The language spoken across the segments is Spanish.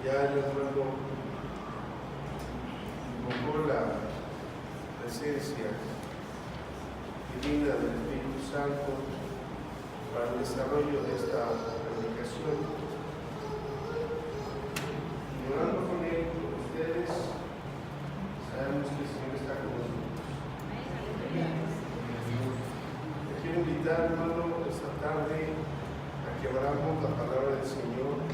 Ya el hermano invocó la presencia divina del Espíritu Santo para el desarrollo de esta predicación. Y orando con él, con ustedes, sabemos que el Señor está con nosotros. Te quiero invitar, hermano, esta tarde a que abramos la palabra del Señor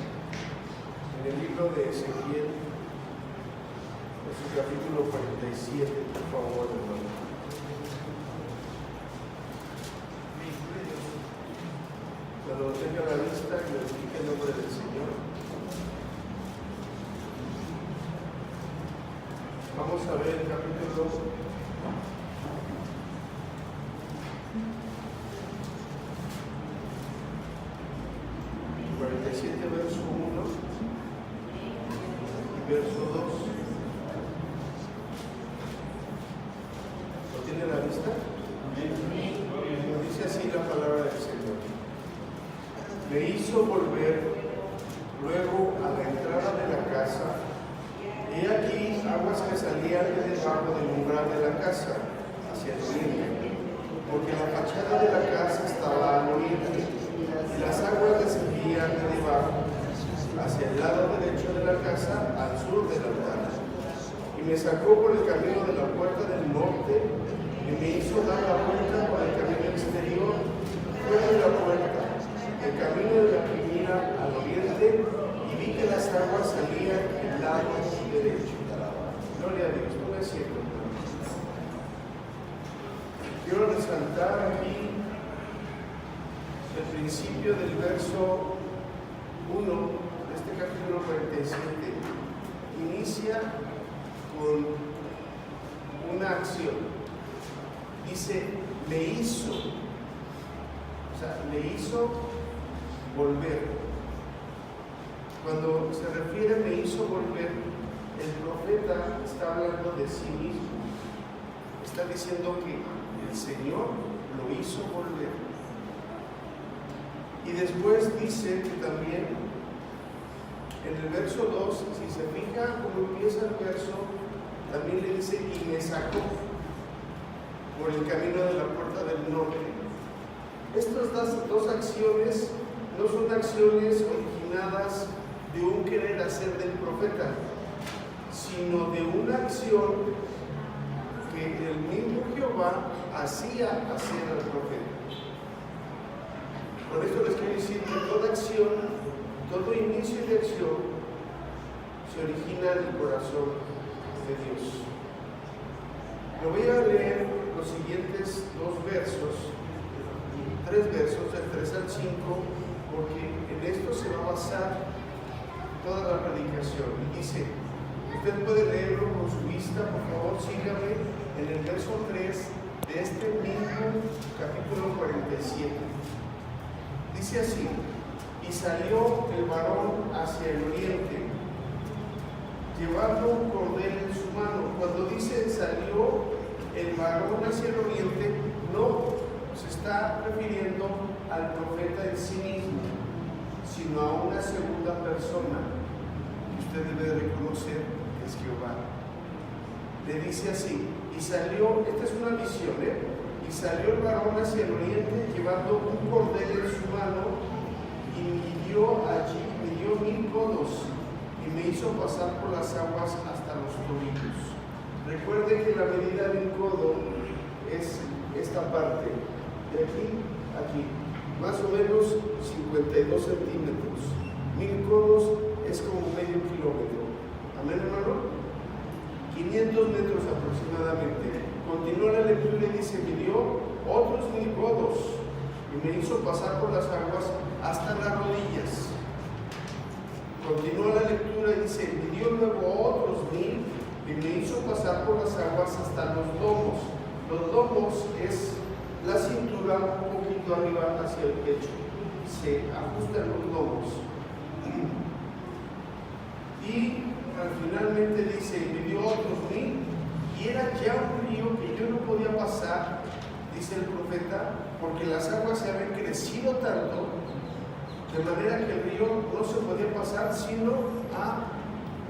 en el libro de Ezequiel, en su capítulo 47, por favor, hermano. Cuando lo tenga a la vista, glorifique el nombre del Señor. Vamos a ver el capítulo 47, verso 1 y verso 2. ¿Lo tiene a la vista? Dice así la palabra del Señor. Me hizo volver luego a la entrada de la casa. He aquí aguas que salían de debajo del umbral de la casa, hacia el oriente, porque la fachada de la casa estaba al oriente, y las aguas descendían de debajo, hacia el lado derecho de la casa, al sur del altar. Y me sacó por el camino de la puerta del norte, y me hizo dar la vuelta por el camino exterior, fuera de la puerta, el camino de la primera al oriente, y vi que las aguas salían del lado derecho. Gloria a Dios, no es cierto. Quiero resaltar aquí el principio del verso 1 de este capítulo 47. Inicia con una acción. Dice, me hizo. O sea, me hizo volver. Cuando se refiere me hizo volver, el profeta está hablando de sí mismo. Está diciendo que el Señor lo hizo volver. Y después dice que también en el verso 2, si se fija cómo empieza el verso, también le dice y me sacó por el camino de la puerta del norte. Estas dos acciones no son acciones originadas de un querer hacer del profeta, sino de una acción que el mismo Jehová hacía hacer al profeta. Por esto les quiero decir que toda acción, todo inicio de acción se origina en el corazón de Dios. Le voy a leer los siguientes tres versos, del 3 al 5, porque en esto se va a basar toda la predicación. Y dice, usted puede leerlo con su vista, por favor, sígame en el verso 3 de este mismo capítulo 47. Dice así, y salió el varón hacia el oriente, llevando un cordel en su mano. Cuando dice salió el varón hacia el oriente, no se está refiriendo al profeta en sí mismo, sino a una segunda persona que usted debe reconocer que es Jehová. Le dice así, y salió, esta es una visión, y salió el varón hacia el oriente llevando un cordel en su mano y midió allí, midió 1000 codos y me hizo pasar por las aguas hasta los tobillos. Recuerde que la medida de un codo es esta parte, de aquí a aquí, más o menos 52 centímetros. 1000 codos es como medio kilómetro. ¿Amén, hermano? 500 metros aproximadamente. Continúa la lectura y dice, midió otros 1000 codos y me hizo pasar por las aguas hasta las rodillas. Continúa la lectura y dice, midió luego otros 1000 y me hizo pasar por las aguas hasta los lomos. Los lomos es la cintura un poquito arriba hacia el pecho. Se ajustan los lomos. Y finalmente dice, midió otros 1000 y era ya un río que yo no podía pasar, dice el profeta, porque las aguas se habían crecido tanto, de manera que el río no se podía pasar sino a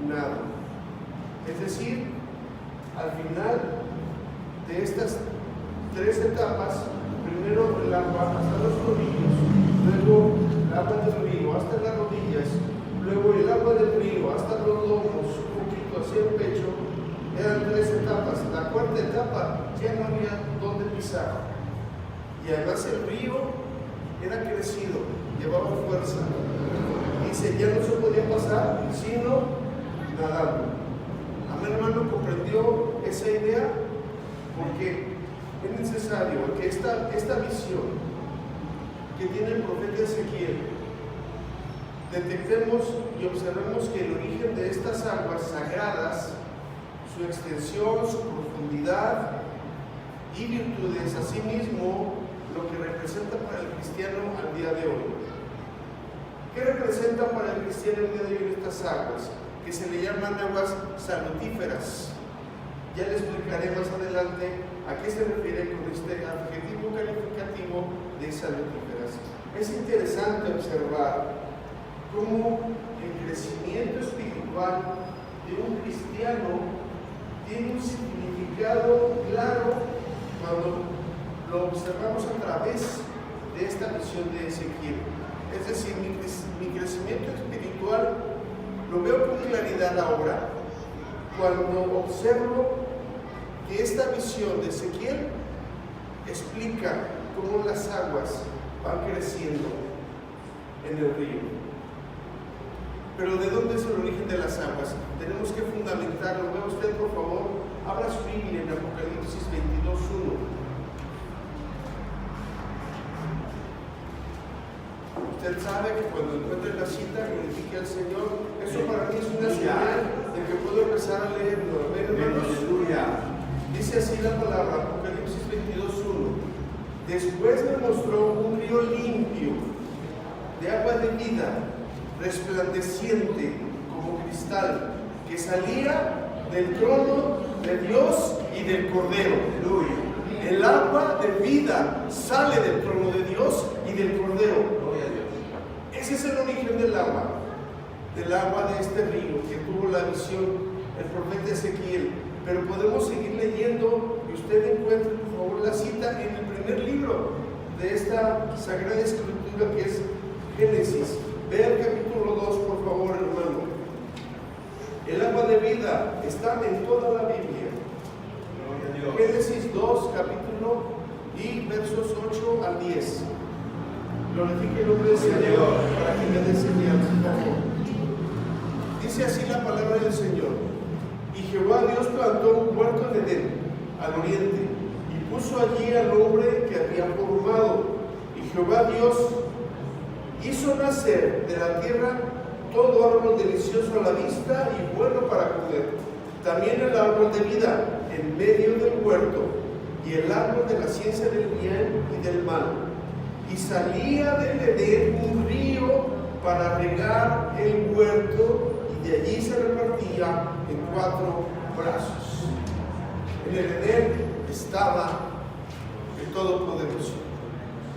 nada. Es decir, al final de estas 3 etapas, primero el agua hasta los tobillos, luego el agua del río hasta las rodillas, luego el agua del río hasta los lomos, un poquito hacia el pecho. Eran 3 etapas. La 4ª etapa ya no había dónde pisar. Y además el río era crecido, llevaba fuerza. Dice, ya no se podía pasar sino nadando. A mi hermano comprendió esa idea, porque es necesario que esta visión que tiene el profeta Ezequiel, detectemos y observemos que el origen de estas aguas sagradas, su extensión, su profundidad y virtudes, asimismo lo que representa para el cristiano al día de hoy. ¿Qué representa para el cristiano el día de hoy estas aguas? Que se le llaman aguas salutíferas. Ya le explicaré más adelante a qué se refiere con este adjetivo calificativo de salutíferas. Es interesante observar cómo el crecimiento espiritual de un cristiano tiene un significado claro cuando lo observamos a través de esta visión de Ezequiel. Es decir, mi crecimiento espiritual lo veo con claridad ahora cuando observo que esta visión de Ezequiel explica cómo las aguas van creciendo en el río. Pero ¿de dónde es el origen de las aguas? Tenemos que fundamentarlo. Vea usted, por favor, abra su Biblia en Apocalipsis 22:1. Usted sabe que cuando encuentre la cita, glorifique al Señor. Eso para mí es una señal de que puedo empezar a leerlo. ¿Ven, hermanos? Dice así la palabra, Apocalipsis 22:1. Después me mostró un río limpio de agua de vida, resplandeciente como cristal, que salía del trono de Dios y del Cordero. ¡Aleluya! El agua de vida sale del trono de Dios y del Cordero. Ese es el origen del agua de este río que tuvo la visión el profeta Ezequiel. Pero podemos seguir leyendo y usted encuentre, por favor, la cita en el primer libro de esta Sagrada Escritura, que es Génesis. Vea el capítulo 2, por favor, hermano. El agua de vida está en toda la Biblia. Génesis 2, capítulo y versos 8 al 10. Glorifique el nombre del Señor para que me dé señal, por favor. Dice así la palabra del Señor. Y Jehová Dios plantó un huerto en Edén, al oriente, y puso allí al hombre que había formado. Y Jehová Dios hizo nacer de la tierra todo árbol delicioso a la vista y bueno para comer. También el árbol de vida en medio del huerto, y el árbol de la ciencia del bien y del mal. Y salía del Edén un río para regar el huerto, y de allí se repartía en 4 brazos. En el Edén estaba el Todopoderoso.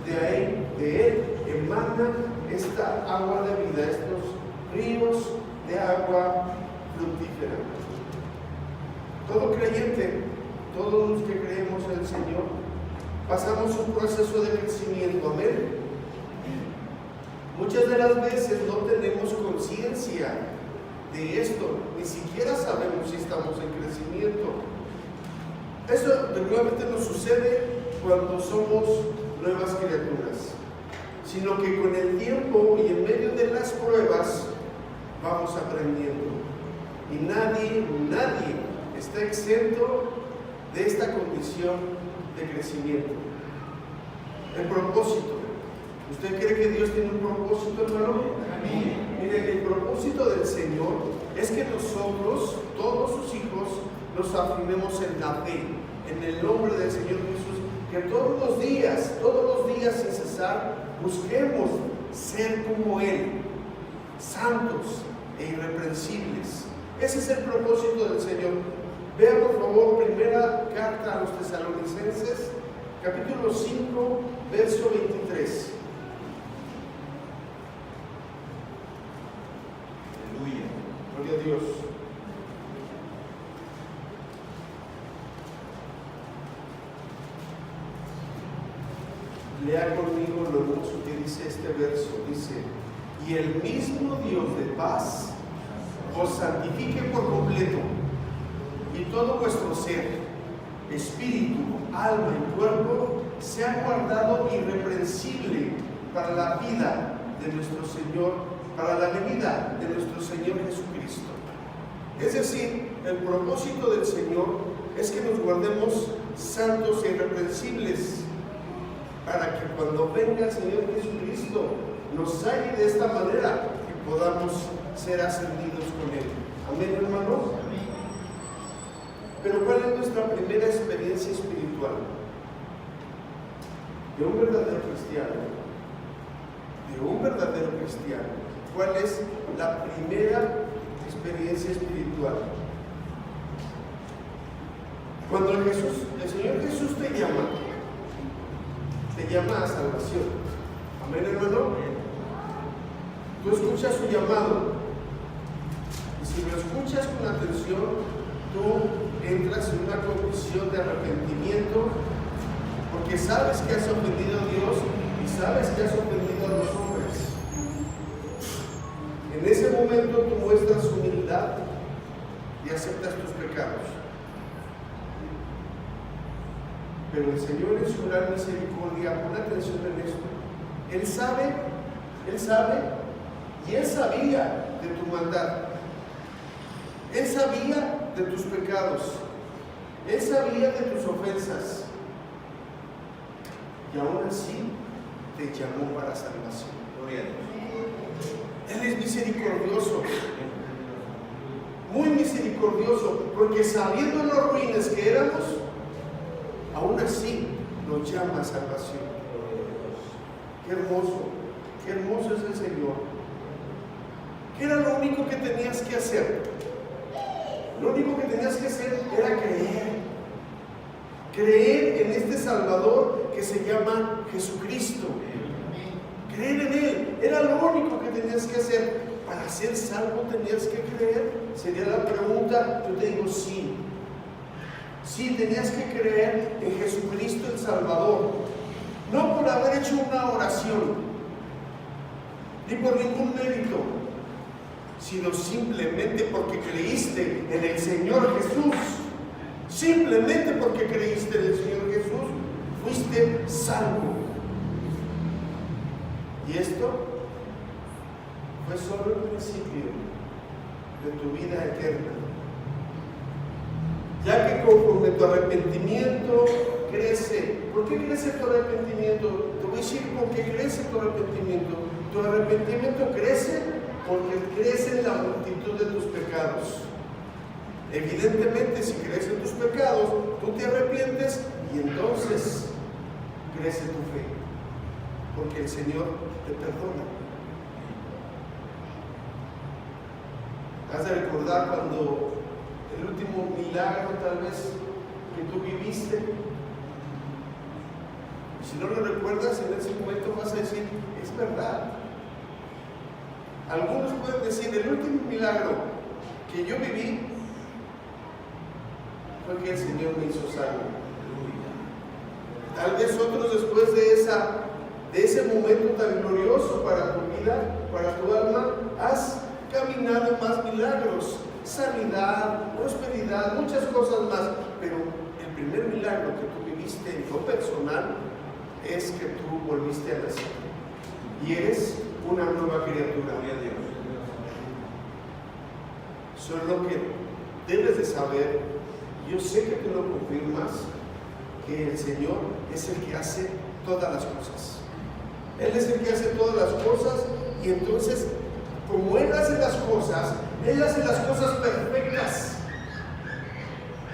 De él emana esta agua de vida, estos ríos de agua fructífera. Todo creyente, todos los que creemos en el Señor, pasamos un proceso de crecimiento. Amén. Muchas de las veces no tenemos conciencia de esto, ni siquiera sabemos si estamos en crecimiento. Eso regularmente nos sucede cuando somos nuevas criaturas, sino que con el tiempo y en medio de las pruebas vamos aprendiendo. Y nadie está exento de esta condición de crecimiento. El propósito. ¿Usted cree que Dios tiene un propósito, hermano? Mire, el propósito del Señor es que nosotros, todos sus hijos, nos afirmemos en la fe, en el nombre del Señor Jesús, que todos los días sin cesar, busquemos ser como Él, santos e irreprensibles. Ese es el propósito del Señor. Vean, por favor, primera carta a los Tesalonicenses, capítulo 5, verso 23. Aleluya. Gloria a Dios. Lea conmigo lo hermoso que dice este verso. Dice: y el mismo Dios de paz os santifique por completo, y todo vuestro ser, espíritu, alma y cuerpo sea guardado irreprensible para la vida de nuestro Señor, para la venida de nuestro Señor Jesucristo. Es decir, el propósito del Señor es que nos guardemos santos e irreprensibles, para que cuando venga el Señor Jesucristo nos halle de esta manera y podamos ser ascendidos con Él. Amén, hermanos. Pero ¿cuál es nuestra primera experiencia espiritual de un verdadero cristiano? De un verdadero cristiano. ¿Cuál es la primera experiencia espiritual? Cuando el Señor Jesús te llama a salvación. Amén, hermano. Tú escuchas su llamado, y si lo escuchas con atención, tú entras en una condición de arrepentimiento, porque sabes que has ofendido a Dios y sabes que has ofendido a los hombres. En ese momento tú muestras humildad y aceptas tus pecados. Pero el Señor, en su gran misericordia, pon atención en esto. Él sabe y Él sabía de tu maldad. Él sabía de tus pecados. Él sabía de tus ofensas. Y aún así te llamó para salvación. Gloria a Dios. Él es misericordioso. Muy misericordioso, porque sabiendo los ruines que éramos, aún así nos llama a salvación. Qué hermoso es el Señor. ¿Qué era lo único que tenías que hacer? Lo único que tenías que hacer era creer en este Salvador que se llama Jesucristo. Creer en Él, era lo único que tenías que hacer. Para ser salvo tenías que creer. Sería la pregunta. Yo te digo sí. Sí, tenías que creer en Jesucristo el Salvador, no por haber hecho una oración, ni por ningún mérito, sino simplemente porque creíste en el Señor Jesús. Simplemente porque creíste en el Señor Jesús, fuiste salvo. Y esto fue solo el principio de tu vida eterna, ya que conforme tu arrepentimiento crece. ¿Por qué crece tu arrepentimiento? Te voy a decir por qué crece tu arrepentimiento. Tu arrepentimiento crece porque crece en la multitud de tus pecados. Evidentemente, si crees en tus pecados, tú te arrepientes y entonces crece tu fe, porque el Señor te perdona. Has de recordar cuando el último milagro tal vez que tú viviste, y si no lo recuerdas en ese momento vas a decir, es verdad. Algunos pueden decir, el último milagro que yo viví fue que el Señor me hizo salvo. Tal vez otros, después de ese momento tan glorioso para tu vida, para tu alma, has caminado más milagros, sanidad, prosperidad, muchas cosas más, pero el primer milagro que tú viviste en lo personal es que tú volviste a nacer y eres una nueva criatura. Solo que debes de saber, yo sé que tú lo confirmas, que el Señor es el que hace todas las cosas. Él es el que hace todas las cosas, y entonces, como Él hace las cosas perfectas.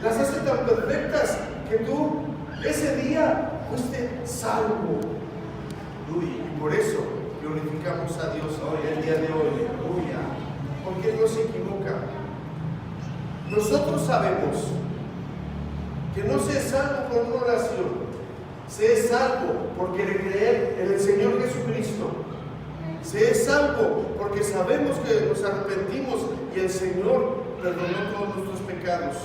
Las hace tan perfectas que tú ese día fuiste salvo. Y por eso glorificamos a Dios hoy, el día de hoy. Porque Él no se equivoca. Nosotros sabemos que no se es salvo por una oración, se es salvo por querer creer en el Señor Jesucristo. Se es salvo porque sabemos que nos arrepentimos y el Señor perdonó todos nuestros pecados.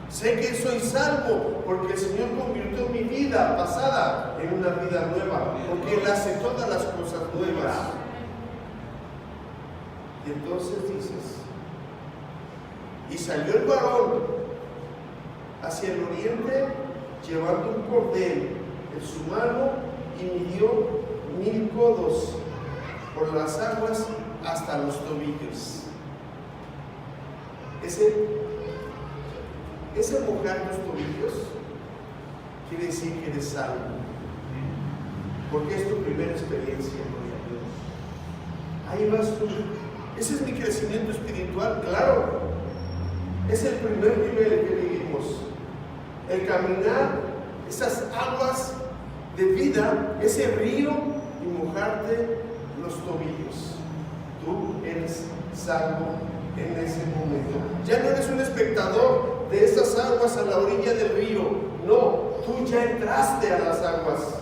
Sé que soy salvo porque el Señor convirtió mi vida vida pasada en una vida nueva, porque Él hace todas las cosas nuevas. Y entonces dices, y salió el varón hacia el oriente llevando un cordel en su mano y midió 1000 codos por las aguas hasta los tobillos. Ese mojar los tobillos quiere decir que eres salvo, porque es tu primera experiencia con Dios. Ahí vas tú. Ese es mi crecimiento espiritual, claro. Es el primer nivel que vivimos. El caminar esas aguas de vida, ese río, y mojarte los tobillos. Tú eres salvo en ese momento. Ya no eres un espectador de esas aguas a la orilla del río. No, tú ya entraste a las aguas.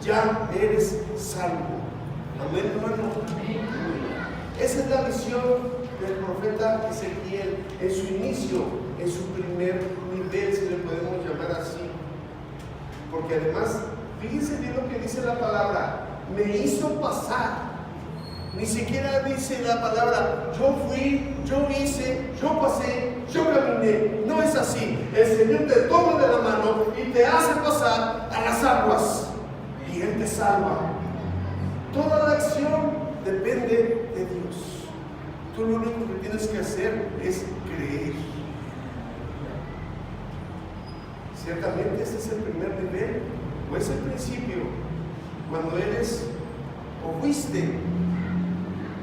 Ya eres salvo. Amén, hermano. Esa es la visión del profeta Ezequiel en su inicio, en su primer nivel, si le podemos llamar así. Porque además, fíjense bien lo que dice la palabra: me hizo pasar. Ni siquiera dice la palabra yo fui, yo hice, yo pasé, yo caminé. No es así. El Señor te toma de la mano y te hace pasar a las aguas, y Él te salva. Toda la acción depende de Dios. Tú lo único que tienes que hacer es creer. Ciertamente ese es el primer nivel, o es el principio, cuando eres o fuiste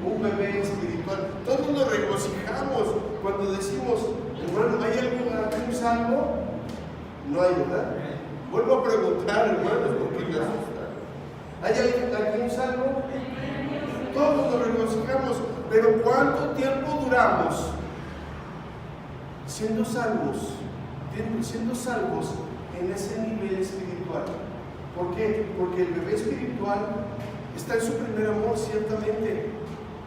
un bebé espiritual. Todos nos regocijamos cuando decimos, hermano, ¿hay algún salvo? No hay, ¿verdad? Vuelvo a preguntar, hermanos, porque me asusta. ¿Hay algún salvo? Todos nos regocijamos, pero ¿cuánto tiempo duramos siendo salvos? Siendo salvos en ese nivel espiritual. ¿Por qué? Porque el bebé espiritual está en su primer amor, ciertamente.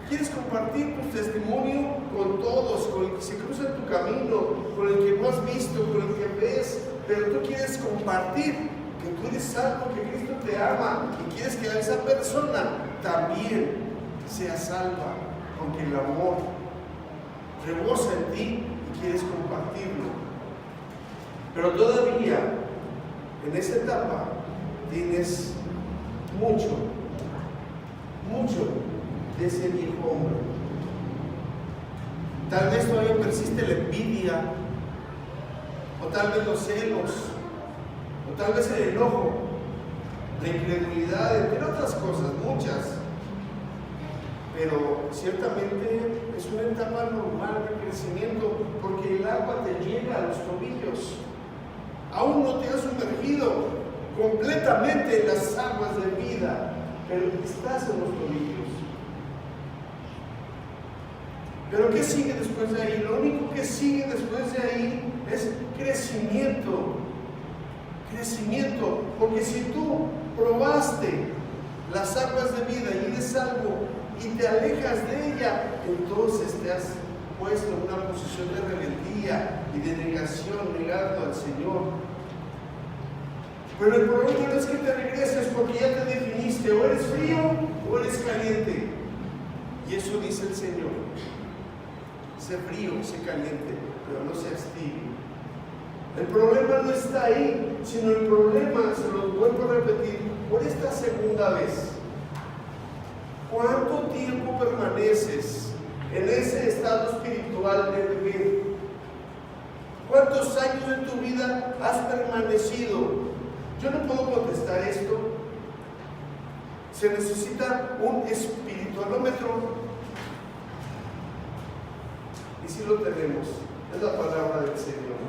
Quieres compartir tu testimonio con todos, con el que se cruza en tu camino, con el que no has visto, con el que ves, pero tú quieres compartir que tú eres salvo, que Cristo te ama, y quieres que esa persona también sea salva, porque el amor rebosa en ti y quieres compartirlo. Pero todavía en esa etapa tienes mucho de ese viejo hombre. Tal vez todavía persiste la envidia, o tal vez los celos, o tal vez el enojo, la incredulidad, entre otras cosas, muchas. Pero ciertamente es una etapa normal de crecimiento, porque el agua te llega a los tobillos. Aún no te has sumergido completamente en las aguas de vida, pero estás en los tobillos. Pero ¿qué sigue después de ahí? Lo único que sigue después de ahí es crecimiento. Crecimiento, porque si tú probaste las aguas de vida y eres salvo y te alejas de ella, entonces te has puesto en una posición de rebeldía y de negación, negando al Señor. Pero el problema no es que te regreses, porque ya te definiste: o eres frío o eres caliente. Y eso dice el Señor: sé frío, sé caliente, pero no seas tibio. El problema no está ahí, sino el problema, se lo vuelvo a repetir, por esta segunda vez. ¿Cuánto tiempo permaneces en ese estado espiritual de bebé? ¿Cuántos años de tu vida has permanecido? Yo no puedo contestar esto. Se necesita un espiritualómetro, y si lo tenemos, es la palabra del Señor.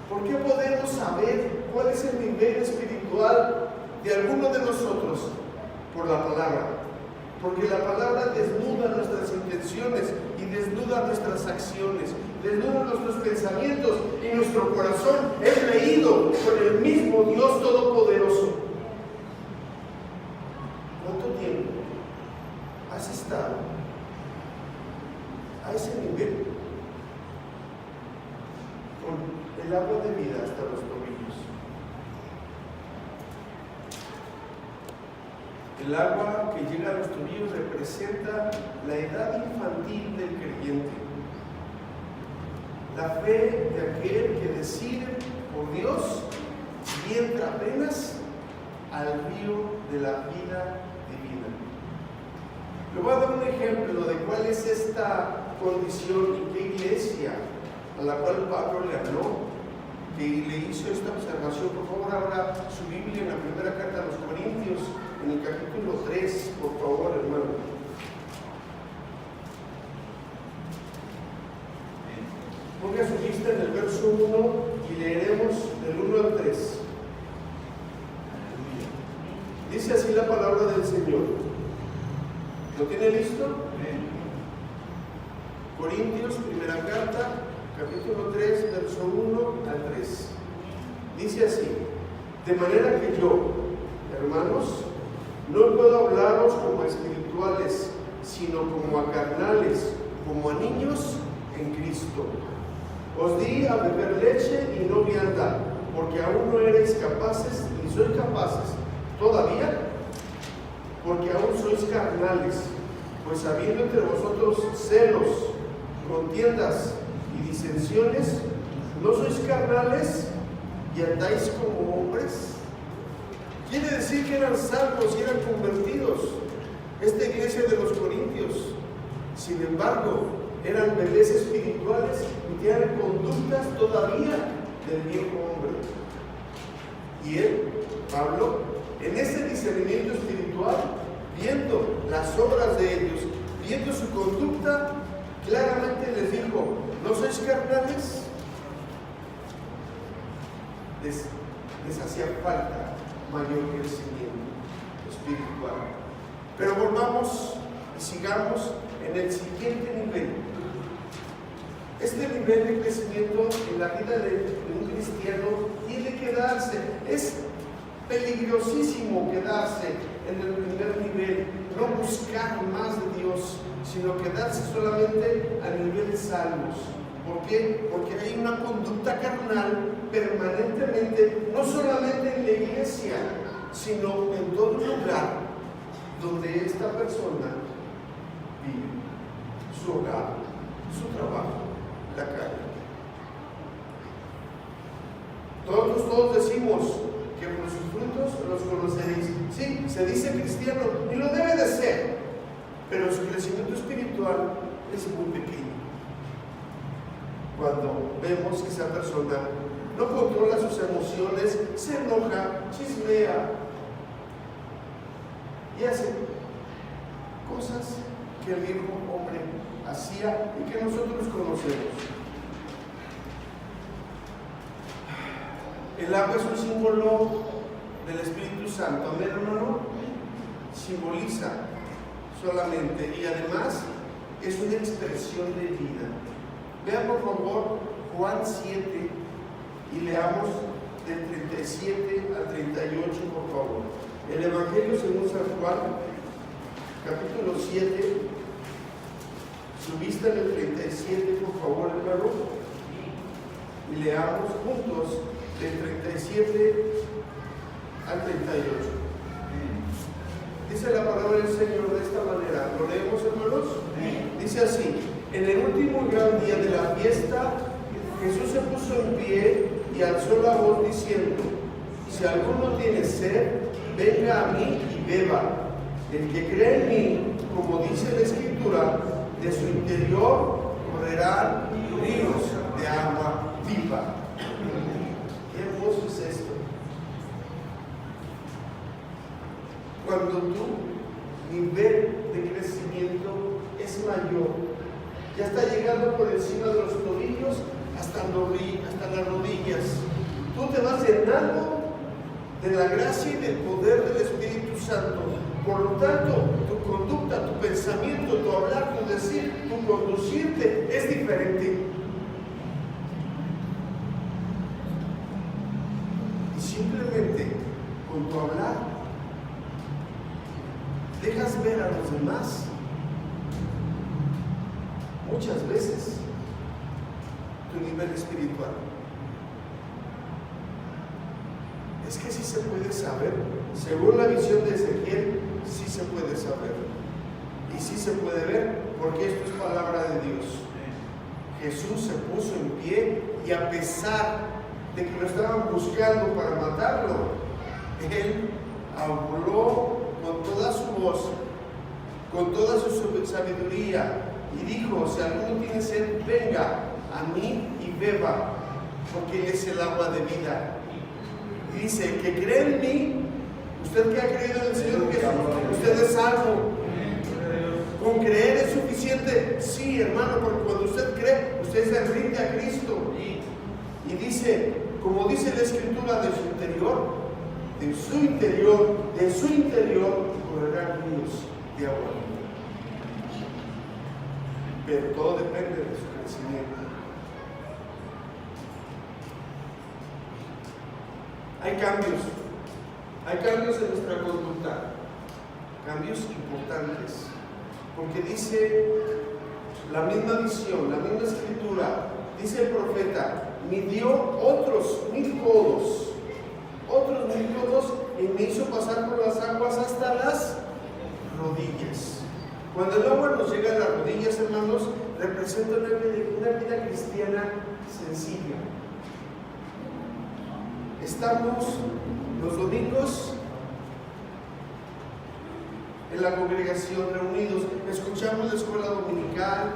¿Por qué podemos saber cuál es el nivel espiritual de alguno de nosotros? Por la palabra. Porque la palabra desnuda nuestras intenciones y desnuda nuestras acciones, desnuda nuestros pensamientos, y nuestro corazón es leído por el mismo Dios Todopoderoso. ¿Cuánto tiempo has estado a ese nivel? Con el agua de vida hasta los tobillos. El agua que llega a los tobillos representa la edad infantil del creyente. La fe de aquel que decide por Dios y entra apenas al río de la vida divina. Le voy a dar un ejemplo de cuál es esta condición y qué iglesia a la cual Pablo le habló, que le hizo esta observación. Por favor, abra su Biblia en la primera carta a los Corintios, en el capítulo 3, por favor, hermano. Ponga su vista en el verso 1 y leeremos del 1 al 3. Dice así la palabra del Señor. ¿Lo tiene listo? Corintios, primera carta, capítulo 3, verso 1 al 3. Dice así: de manera que yo, hermanos, no puedo hablaros como a espirituales, sino como a carnales, como a niños en Cristo. Os di a beber leche y no vianda, porque aún no erais capaces, ni sois capaces todavía, porque aún sois carnales, pues habiendo entre vosotros celos, contiendas y disensiones, ¿no sois carnales y andáis como hombres? Quiere decir que eran salvos y eran convertidos, esta iglesia de los Corintios. Sin embargo, eran bebés espirituales y tenían conductas todavía del viejo hombre. Y él, Pablo, en ese discernimiento espiritual, viendo las obras de ellos, viendo su conducta, claramente les dijo: ¿no sois carnales? Les hacía falta mayor crecimiento espiritual. Pero volvamos y sigamos en el siguiente nivel. Este nivel de crecimiento en la vida de un cristiano tiene que darse. Es peligrosísimo quedarse en el primer nivel, no buscar más de Dios, sino quedarse solamente a nivel salmos. ¿Por qué? Porque hay una conducta carnal permanentemente, no solamente en la iglesia, sino en todo lugar donde esta persona vive, su hogar, su trabajo, la calle. Todos decimos que por sus frutos los conoceréis. Sí, se dice cristiano y lo debe de ser, pero su crecimiento espiritual es muy pequeño. Cuando vemos que esa persona no controla sus emociones, se enoja, chismea y hace cosas que el viejo hombre hacía y que nosotros conocemos. El agua es un símbolo del Espíritu Santo, amén, hermano. Simboliza solamente y además es una expresión de vida. Vean por favor Juan 7 y leamos del 37 al 38, por favor. El Evangelio según San Juan, capítulo 7, su vista en el 37, por favor, hermano, y leamos juntos del 37 al 38. Dice la palabra del Señor de esta manera. ¿Lo leemos, hermanos? Dice así: en el último gran día de la fiesta, Jesús se puso en pie y alzó la voz diciendo: si alguno tiene sed, venga a mí y beba. El que cree en mí, como dice la Escritura, de su interior correrán ríos de agua viva. Qué hermoso es esto. Cuando tu nivel de crecimiento es mayor, ya está llegando por encima de los tobillos hasta las rodillas, tú te vas llenando de la gracia y del poder del Espíritu Santo. Por lo tanto, tu conducta, tu pensamiento, tu hablar, tu decir, tu conducirte es diferente. Y simplemente con tu hablar dejas ver a los demás muchas veces tu nivel espiritual. Es que sí se puede saber. Según la visión de Ezequiel, sí se puede saber. Y sí se puede ver, porque esto es palabra de Dios. Jesús se puso en pie y a pesar de que lo estaban buscando para matarlo, Él habló con toda su voz, con toda su sabiduría, y dijo: si alguno tiene sed, venga a mí y beba, porque Él es el agua de vida. Y dice: el que cree en mí, usted que ha creído en el Señor Jesús, usted es salvo. ¿Con creer es suficiente? Sí, hermano, porque cuando usted cree, usted se rinde a Cristo. Y dice, como dice la Escritura, de su interior correrán ríos de agua. Pero todo depende de su crecimiento. Hay cambios en nuestra conducta, cambios importantes, porque dice la misma visión, la misma Escritura, dice el profeta: midió otros 1000 codos, y me hizo pasar por las aguas hasta las rodillas. Cuando el agua nos llega a las rodillas, hermanos, representa una vida cristiana sencilla. Estamos los domingos en la congregación reunidos, escuchamos la escuela dominical,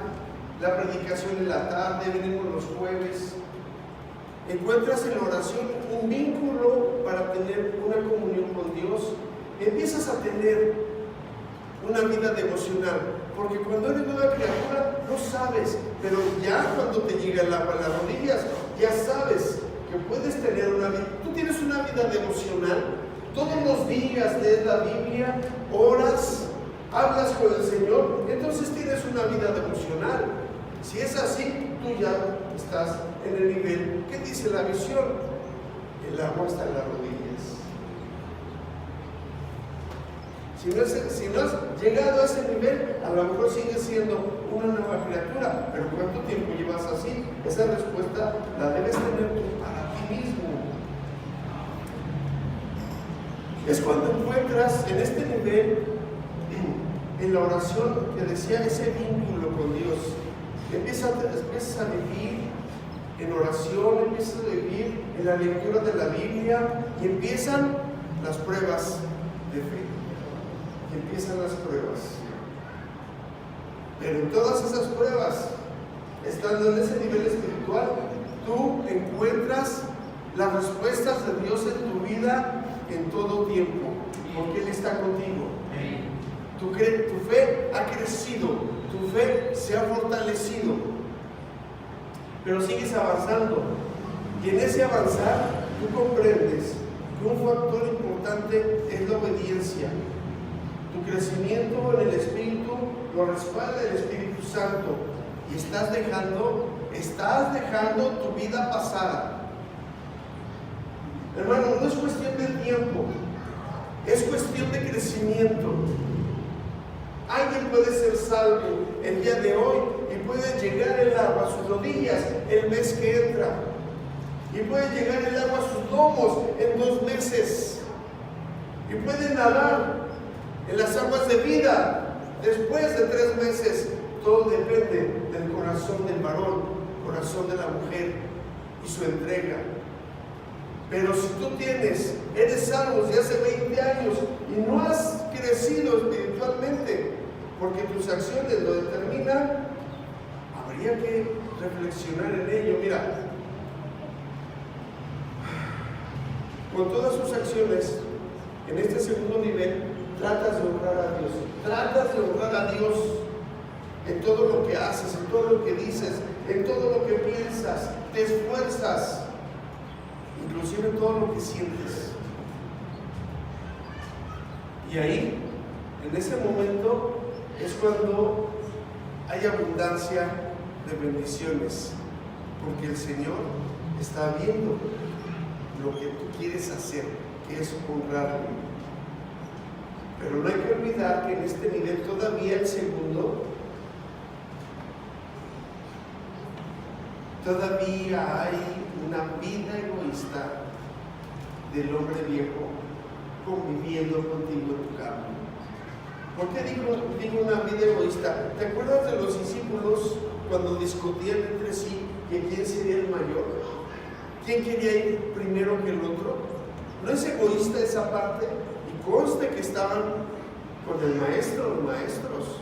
la predicación en la tarde, venimos los jueves. Encuentras en la oración un vínculo para tener una comunión con Dios. Empiezas a tener una vida devocional, porque cuando eres nueva criatura no sabes, pero ya cuando te llega el agua a las rodillas, ya sabes que puedes tener una vida. Tú tienes una vida devocional, todos los días lees la Biblia, oras, hablas con el Señor, entonces tienes una vida devocional. Si es así, tú ya estás en el nivel que dice la visión: el agua está en las rodillas. Si no has llegado a ese nivel, a lo mejor sigues siendo una nueva criatura, pero ¿cuánto tiempo llevas así? Esa respuesta la debes tener tú para ti mismo. Es cuando encuentras en este nivel, en la oración que decía, ese vínculo con Dios. Empiezas a vivir en oración, empiezas a vivir en la lectura de la Biblia, y empiezan las pruebas de fe. Empiezan las pruebas. Pero en todas esas pruebas, estando en ese nivel espiritual, tú encuentras las respuestas de Dios en tu vida en todo tiempo, porque Él está contigo. Tu fe ha crecido, tu fe se ha fortalecido, pero sigues avanzando. Y en ese avanzar, tú comprendes que un factor importante es la obediencia. Tu crecimiento en el Espíritu lo respalda el Espíritu Santo, y estás dejando tu vida pasada. Hermano, no es cuestión de tiempo, es cuestión de crecimiento. Alguien puede ser salvo el día de hoy y puede llegar el agua a sus rodillas el mes que entra, y puede llegar el agua a sus lomos en 2 meses, y puede nadar en las aguas de vida después de 3 meses. Todo depende del corazón del varón, corazón de la mujer y su entrega. Pero si tú eres salvo desde hace 20 años y no has crecido espiritualmente, porque tus acciones lo determinan, habría que reflexionar en ello. Mira, con todas sus acciones, en este segundo nivel, tratas de honrar a Dios. Tratas de honrar a Dios en todo lo que haces, en todo lo que dices, en todo lo que piensas. Te esfuerzas, inclusive en todo lo que sientes. Y ahí, en ese momento, es cuando hay abundancia de bendiciones, porque el Señor está viendo lo que tú quieres hacer, que es honrarle. Pero no hay que olvidar que en este nivel todavía el segundo, todavía hay una vida egoísta del hombre viejo conviviendo contigo en tu carne. ¿Por qué digo una vida egoísta? ¿Te acuerdas de los discípulos cuando discutían entre sí que quién sería el mayor? ¿Quién quería ir primero que el otro? ¿No es egoísta esa parte? Y conste que estaban con el maestro, los maestros,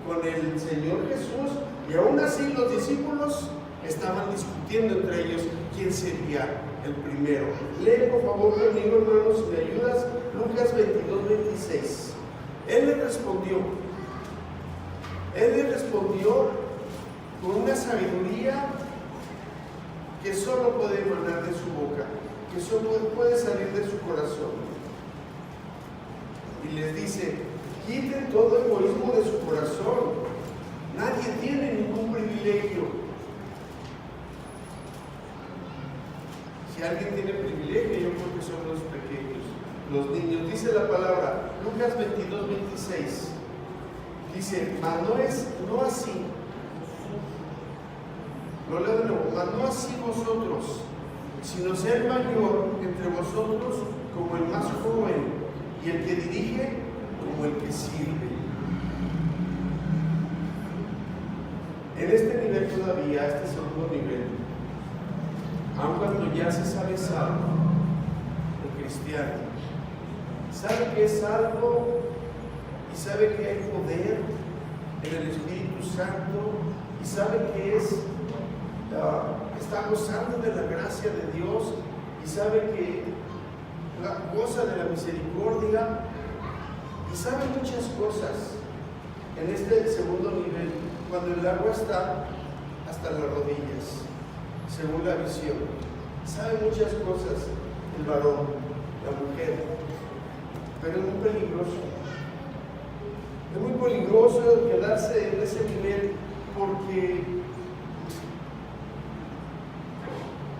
con el Señor Jesús, y aún así los discípulos estaban discutiendo entre ellos quién sería el primero. Lee por favor conmigo, hermanos, si me ayudas, Lucas 22:26. Él le respondió con una sabiduría que solo puede emanar de su boca, que solo puede salir de su corazón. Y les dice: quiten todo egoísmo de su corazón. Nadie tiene ningún privilegio. Si alguien tiene privilegio, yo creo que son los pequeños, los niños. Dice la palabra, Lucas 22:26. Dice: mas no así. Lo leo de nuevo: mas no así vosotros, sino ser mayor entre vosotros como el más joven, y el que dirige como el que sirve. En este nivel todavía, este segundo nivel, aun cuando ya se sabe salvo, el cristiano sabe que es salvo y sabe que hay poder en el Espíritu Santo y sabe que está gozando de la gracia de Dios y sabe que goza de la misericordia y sabe muchas cosas. En este segundo nivel, cuando el agua está hasta las rodillas, según la visión, sabe muchas cosas el varón, la mujer, pero es muy peligroso. Es muy peligroso quedarse en ese nivel porque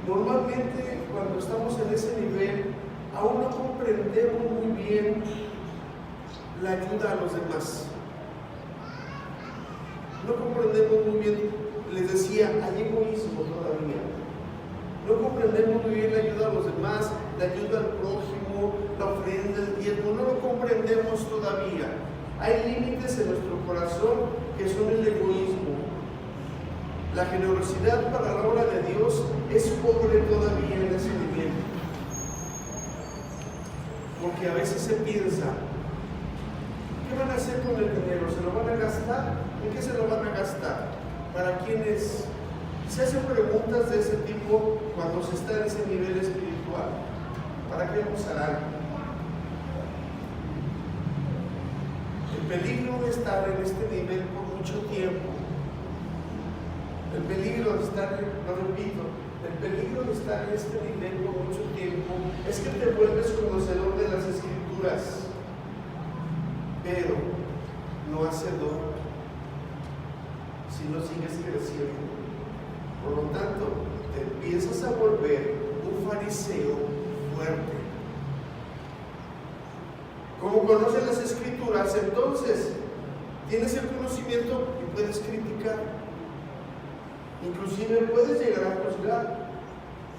normalmente cuando estamos en ese nivel aún no comprendemos muy bien la ayuda a los demás. No comprendemos muy bien, les decía, hay egoísmo todavía. No comprendemos muy bien la ayuda a los demás, la ayuda al prójimo, la ofrenda, el diezmo, no lo comprendemos todavía. Hay límites en nuestro corazón que son el egoísmo. La generosidad para la obra de Dios es pobre todavía en ese nivel. Porque a veces se piensa, ¿qué van a hacer con el dinero? ¿Se lo van a gastar? ¿En qué se lo van a gastar? ¿Para quién es? Se hacen preguntas de ese tipo cuando se está en ese nivel espiritual. ¿Para qué lo usarán? El peligro de estar en este nivel por mucho tiempo, el peligro de estar, lo repito, el peligro de estar en este nivel por mucho tiempo es que te vuelves conocedor de las Escrituras, pero no hacedor, si no sigues creciendo. Por lo tanto, te empiezas a volver un fariseo fuerte. Como conoces las Escrituras, entonces tienes el conocimiento y puedes criticar. Inclusive puedes llegar a juzgar,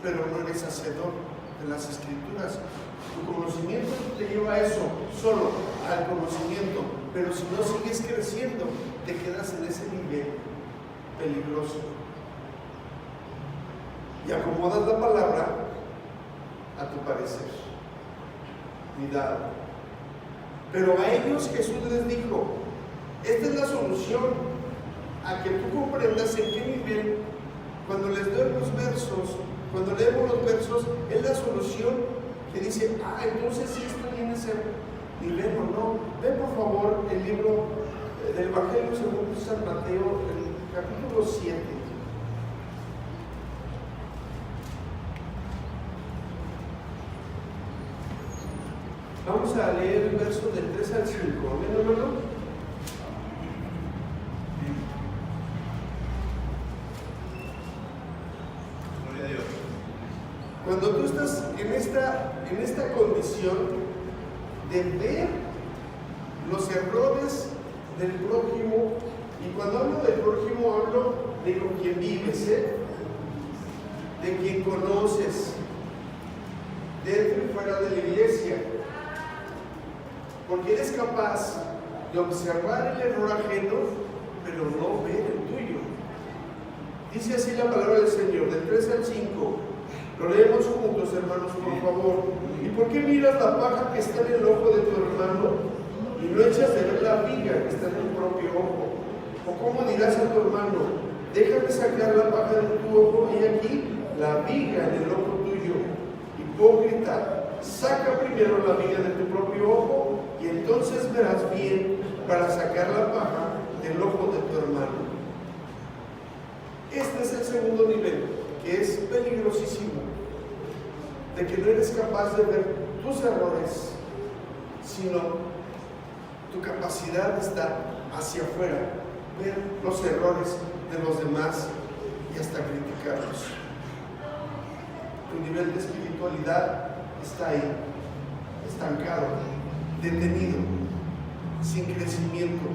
pero no eres hacedor de las Escrituras. Tu conocimiento te lleva a eso, solo al conocimiento, pero si no sigues creciendo, te quedas en ese nivel peligroso. Y acomodas la palabra a tu parecer. Cuidado. Pero a ellos Jesús les dijo: esta es la solución a que tú comprendas en qué nivel. Cuando les doy los versos, cuando leemos los versos, es la solución que dice: entonces si estoy en ese nivel o no. Ven por favor el libro del Evangelio según San Mateo, el capítulo 7. Vamos a leer el verso del 3 al 5. ¿Amén, hermano? Gloria a Dios. Cuando tú estás en esta condición de ver los errores del prójimo, y cuando hablo del prójimo hablo de con quien vives, de quien conoces, dentro y fuera de la iglesia, porque eres capaz de observar el error ajeno, pero no ver el tuyo. Dice así la palabra del Señor, del 3 al 5. Lo leemos juntos, hermanos, por favor. ¿Y por qué miras la paja que está en el ojo de tu hermano y no echas de ver la viga que está en tu propio ojo? ¿O cómo dirás a tu hermano, déjame sacar la paja de tu ojo y aquí la viga en el ojo tuyo? Hipócrita, saca primero la viga de tu propio ojo y entonces verás bien para sacar la paja del ojo de tu hermano. Este es el segundo nivel, que es peligrosísimo, de que no eres capaz de ver tus errores, sino tu capacidad está hacia afuera, ver los errores de los demás y hasta criticarlos. Tu nivel de espiritualidad está ahí, estancado, detenido, sin crecimiento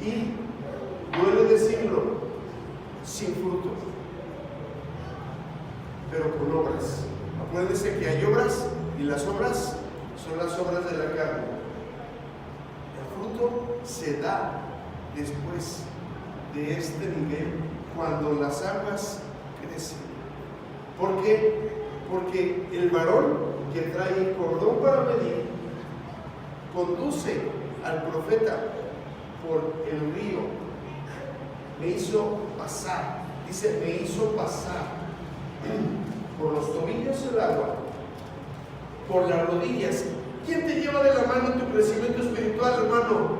y, duele decirlo, sin fruto, pero con obras. Acuérdense que hay obras y las obras son las obras de la carne. El fruto se da después de este nivel, cuando las aguas crecen. ¿Por qué? Porque el varón que trae el cordón para medir conduce al profeta por el río. Me hizo pasar, dice, me hizo pasar por los tobillos el agua, por las rodillas. ¿Quién te lleva de la mano en tu crecimiento espiritual, hermano?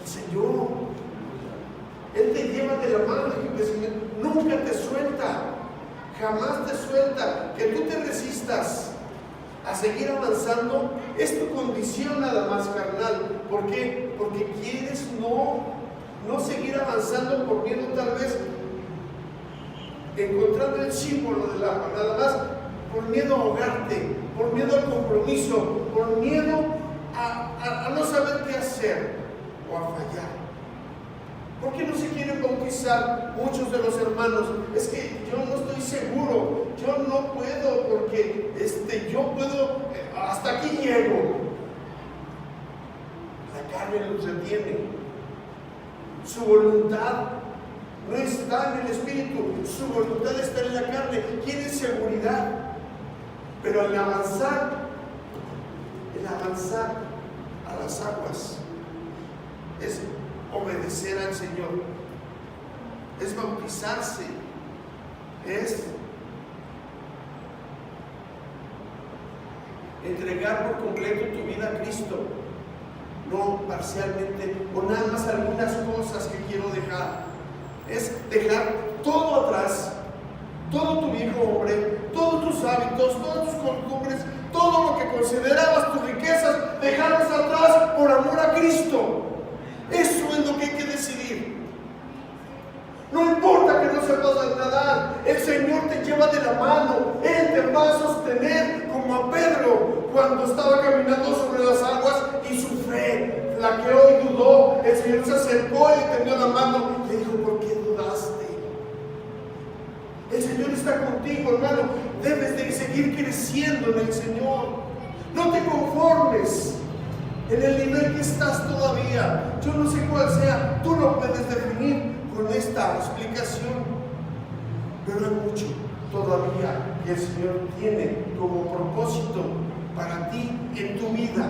El Señor. Él te lleva de la mano en tu crecimiento. Nunca te suelta, jamás te suelta. Que tú te resistas a seguir avanzando es tu condición nada más carnal. ¿Por qué? Porque quieres no seguir avanzando por miedo tal vez encontrando el símbolo del agua, nada más por miedo a ahogarte, por miedo al compromiso, por miedo a no saber qué hacer o a fallar. ¿Por qué no se quieren bautizar muchos de los hermanos? Es que yo no estoy seguro, yo no puedo porque yo puedo, hasta aquí llego. La carne los detiene. Su voluntad no está en el espíritu, su voluntad está en la carne. Quiere seguridad, pero al avanzar a las aguas es obedecer al Señor, es bautizarse, es entregar por completo tu vida a Cristo. No parcialmente o nada más algunas cosas que quiero dejar. Es dejar todo atrás, todo tu viejo hombre, todos tus hábitos, todas tus costumbres, todo lo que considerabas tus riquezas, dejarlos atrás por amor a Cristo. Eso es lo que hay que decidir. No importa que no sepas nadar, el Señor te lleva de la mano, Él te va a sostener como a Pedro cuando estaba caminando sobre las aguas y su fe, la que hoy dudó, el Señor se acercó y le tendió la mano y le dijo, ¿por qué dudaste? El Señor está contigo, hermano, debes de seguir creciendo en el Señor. No te conformes en el nivel que estás todavía. Yo no sé cuál sea, tú lo puedes definir con esta explicación, pero hay mucho todavía que el Señor tiene como propósito para ti en tu vida.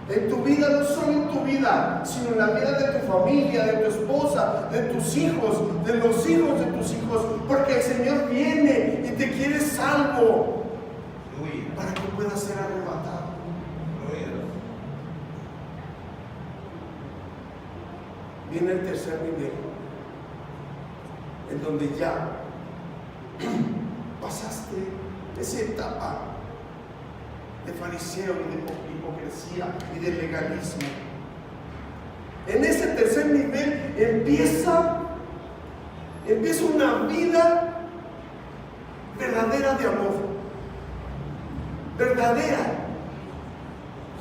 En tu vida, no solo en tu vida, sino en la vida de tu familia, de tu esposa, de tus hijos, de los hijos de tus hijos, porque el Señor viene y te quiere salvo para que puedas ser arrebatado. Viene el tercer nivel, en donde ya pasaste esa etapa de fariseo y de hipocresía y de legalismo. En ese tercer nivel empieza una vida verdadera de amor, verdadera,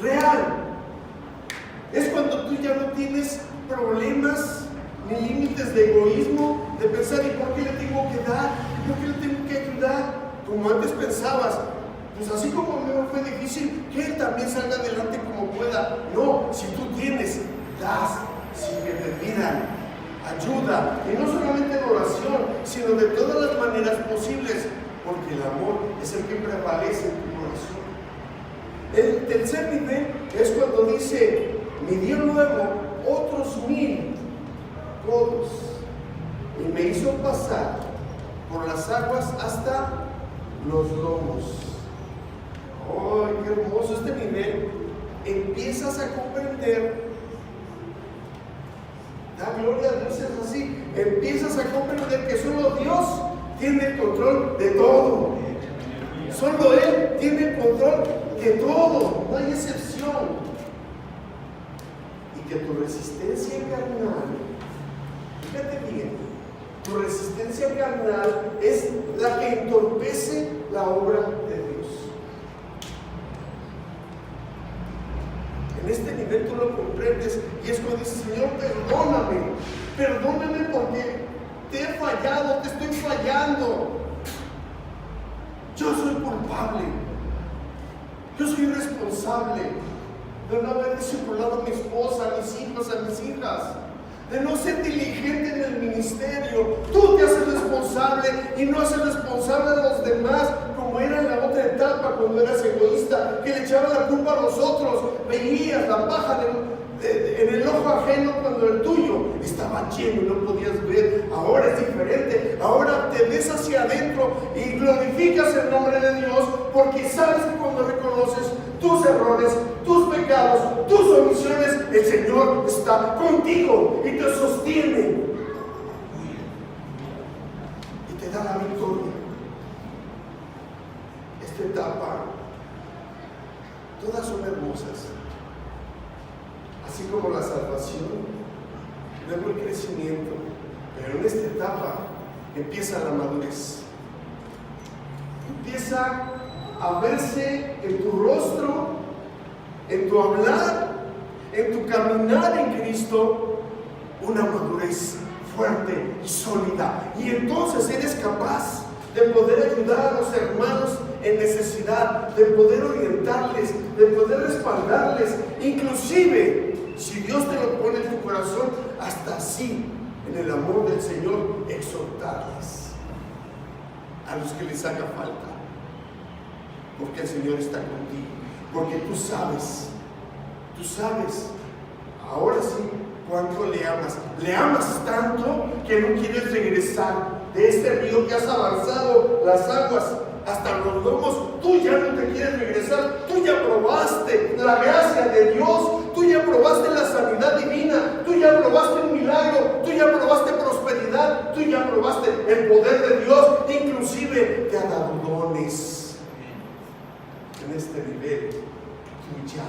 real. Es cuando tú ya no tienes problemas ni límites de egoísmo, de pensar, ¿y por qué le tengo que dar? ¿Por qué le tengo que ayudar? Como antes pensabas, pues así como a mí me fue difícil, que él también salga adelante como pueda. No, si tú tienes, das sin que te pidan ayuda, y no solamente en oración, sino de todas las maneras posibles, porque el amor es el que prevalece en tu corazón. El tercer nivel es cuando dice: me dio luego otros 1000 codos y me hizo pasar por las aguas hasta los lomos. ¡Ay, qué hermoso! Este nivel empiezas a comprender. La gloria a Dios es así. Empiezas a comprender que solo Dios tiene el control de todo. Solo Él tiene el control de todo. No hay excepción. Y que tu resistencia carnal, fíjate bien, tu resistencia carnal es la que entorpece la obra de Dios. En este nivel tú lo comprendes y es cuando dices: Señor, perdóname porque te he fallado, te estoy fallando. Yo soy culpable, yo soy responsable de no haber discipulado a mi esposa, a mis hijos, a mis hijas, de no ser diligente en el ministerio. Tú te haces responsable y no haces responsable a los demás, como era en la otra etapa cuando eras egoísta, que le echaba la culpa a los otros. Veías la paja en el ojo ajeno cuando el tuyo estaba lleno y no podías ver. Ahora es diferente. Ahora te ves hacia adentro y glorificas el nombre de Dios, porque sabes que cuando reconoces tus errores, tus pecados, tus omisiones, el Señor está contigo y te sostiene y te da la victoria. Esta etapa, todas son hermosas, así como la salvación, luego el crecimiento, pero en esta etapa empieza la madurez. Empieza a verse en tu rostro, en tu hablar, en tu caminar en Cristo, una madurez fuerte y sólida. Y entonces eres capaz de poder ayudar a los hermanos en necesidad, de poder orientarles, de poder respaldarles, inclusive, si Dios te lo pone en tu corazón, hasta así, en el amor del Señor, exhortarles a los que les haga falta, porque el Señor está contigo, porque tú sabes, ahora sí, cuánto le amas tanto que no quieres regresar de este río que has avanzado las aguas hasta los lomos. Tú ya no te quieres regresar, tú ya probaste la gracia de Dios, tú ya probaste la sanidad divina, tú ya probaste un milagro, tú ya probaste prosperidad, tú ya probaste el poder de Dios, inclusive te ha dado dones. En este nivel, tú ya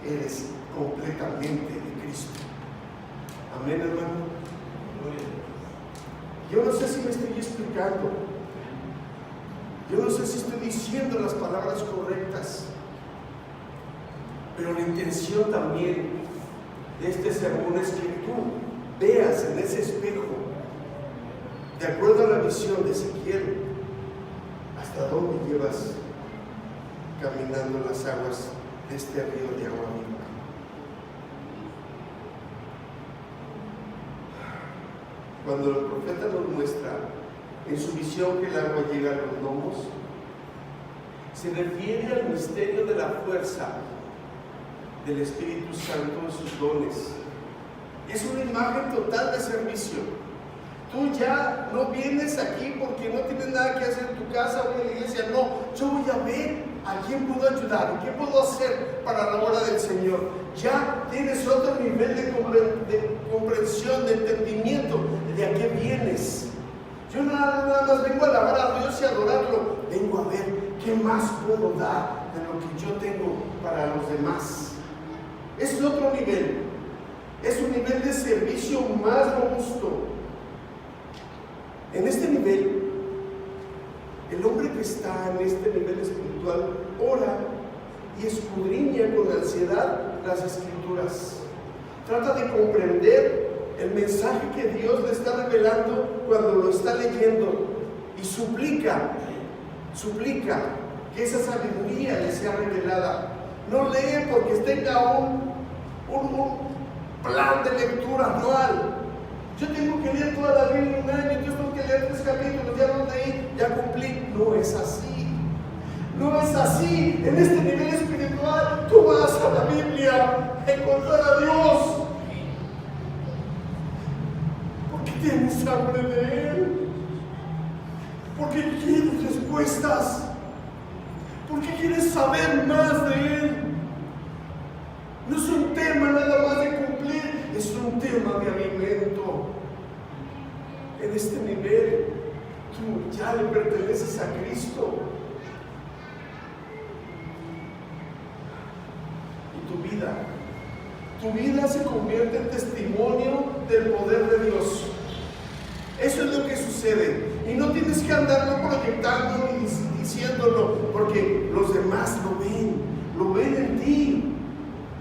eres completamente de Cristo. Amén, hermano. Yo no sé si me estoy explicando. Yo no sé si estoy diciendo las palabras correctas. Pero la intención también de este sermón es que tú veas en ese espejo, de acuerdo a la visión de Ezequiel, hasta dónde llevas caminando las aguas de este río de agua viva. Cuando el profeta nos muestra en su visión que el agua llega a los lomos, se refiere al misterio de la fuerza del Espíritu Santo en sus dones. Es una imagen total de servicio. Tú ya no vienes aquí porque no tienes nada que hacer en tu casa o en la iglesia. No, yo voy a ver a quién puedo ayudar, qué puedo hacer para la obra del Señor. Ya tienes otro nivel de comprensión, de entendimiento de a qué vienes. Yo nada más vengo a alabar a Dios y a adorarlo. Vengo a ver qué más puedo dar de lo que yo tengo para los demás. Es otro nivel. Es un nivel de servicio más robusto. En este nivel, el hombre que está en este nivel espiritual ora y escudriña con ansiedad las Escrituras. Trata de comprender el mensaje que Dios le está revelando cuando lo está leyendo y suplica que esa sabiduría le sea revelada. No lee porque tenga un plan de lectura anual. Yo tengo que leer toda la Biblia en un año, yo tengo que leer 3 capítulos, ya los leí, ya cumplí. No es así. No es así. En este nivel espiritual, tú vas a la Biblia a encontrar a Dios. Porque tienes hambre de Él. Porque quieres respuestas. Porque quieres saber más de Él. No es un tema nada más de cumplir, es un tema de alimento. En este nivel, tú ya le perteneces a Cristo. Y tu vida se convierte en testimonio del poder de Dios. Eso es lo que sucede. Y no tienes que andarlo proyectando ni diciéndolo, porque los demás lo ven en ti.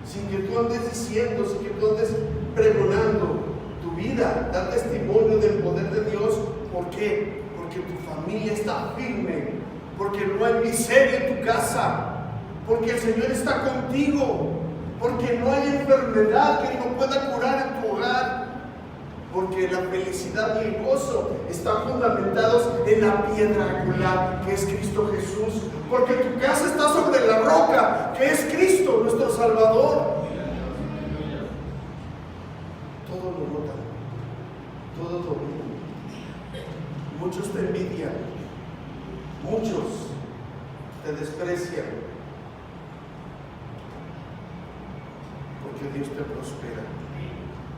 Sin que tú andes diciendo, sin que tú andes pregonando. Tu vida da testimonio del poder de Dios. ¿Por qué? Porque tu familia está firme, porque no hay miseria en tu casa, porque el Señor está contigo, porque no hay enfermedad que no pueda curar en tu hogar, porque la felicidad y el gozo están fundamentados en la piedra angular que es Cristo Jesús, porque tu casa está sobre la roca que es Cristo nuestro Salvador. Todo lo notan, todo dominan. Muchos te envidian, muchos te desprecian, porque Dios te prospera,